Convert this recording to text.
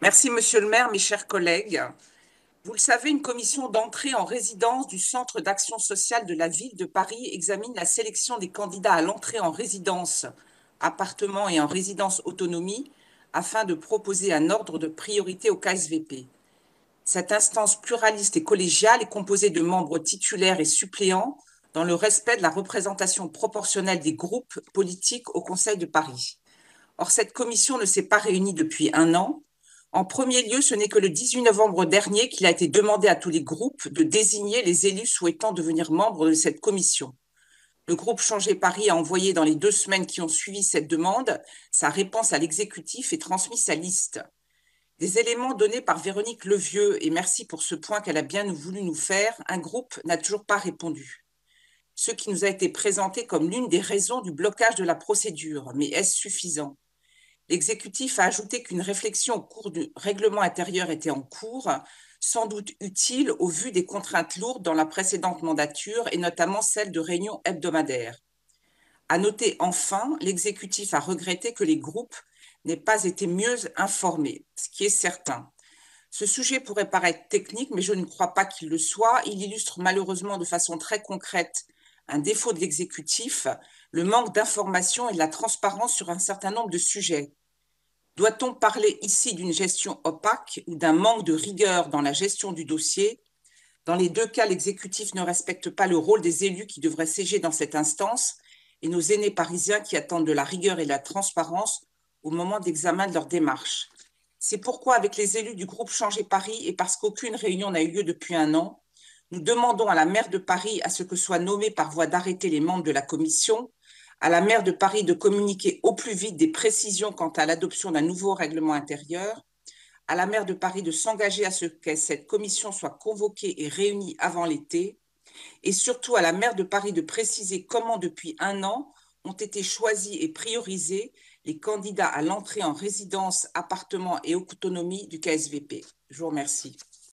Merci, Monsieur le maire, mes chers collègues. Vous le savez, une commission d'entrée en résidence du Centre d'action sociale de la ville de Paris examine la sélection des candidats à l'entrée en résidence, appartement et en résidence autonomie afin de proposer un ordre de priorité au KSVP. Cette instance pluraliste et collégiale est composée de membres titulaires et suppléants dans le respect de la représentation proportionnelle des groupes politiques au Conseil de Paris. Or, cette commission ne s'est pas réunie depuis un an. En premier lieu, ce n'est que le 18 novembre dernier qu'il a été demandé à tous les groupes de désigner les élus souhaitant devenir membres de cette commission. Le groupe Changer Paris a envoyé dans les 2 semaines qui ont suivi cette demande sa réponse à l'exécutif et transmis sa liste. Des éléments donnés par Véronique Levieux, et merci pour ce point qu'elle a bien voulu nous faire, un groupe n'a toujours pas répondu. Ce qui nous a été présenté comme l'une des raisons du blocage de la procédure, mais est-ce suffisant? L'exécutif a ajouté qu'une réflexion au cours du règlement intérieur était en cours, sans doute utile au vu des contraintes lourdes dans la précédente mandature et notamment celle de réunions hebdomadaires. À noter enfin, l'exécutif a regretté que les groupes n'aient pas été mieux informés, ce qui est certain. Ce sujet pourrait paraître technique, mais je ne crois pas qu'il le soit. Il illustre malheureusement de façon très concrète un défaut de l'exécutif, le manque d'information et de la transparence sur un certain nombre de sujets. Doit-on parler ici d'une gestion opaque ou d'un manque de rigueur dans la gestion du dossier? Dans les deux cas, l'exécutif ne respecte pas le rôle des élus qui devraient siéger dans cette instance et nos aînés parisiens qui attendent de la rigueur et de la transparence au moment d'examen de leur démarche. C'est pourquoi, avec les élus du groupe Changer Paris et parce qu'aucune réunion n'a eu lieu depuis un an, nous demandons à la maire de Paris à ce que soient nommés par voie d'arrêté les membres de la commission, à la maire de Paris de communiquer au plus vite des précisions quant à l'adoption d'un nouveau règlement intérieur, à la maire de Paris de s'engager à ce que cette commission soit convoquée et réunie avant l'été, et surtout à la maire de Paris de préciser comment, depuis un an, ont été choisis et priorisés les candidats à l'entrée en résidence, appartement et autonomie du KSVP. Je vous remercie.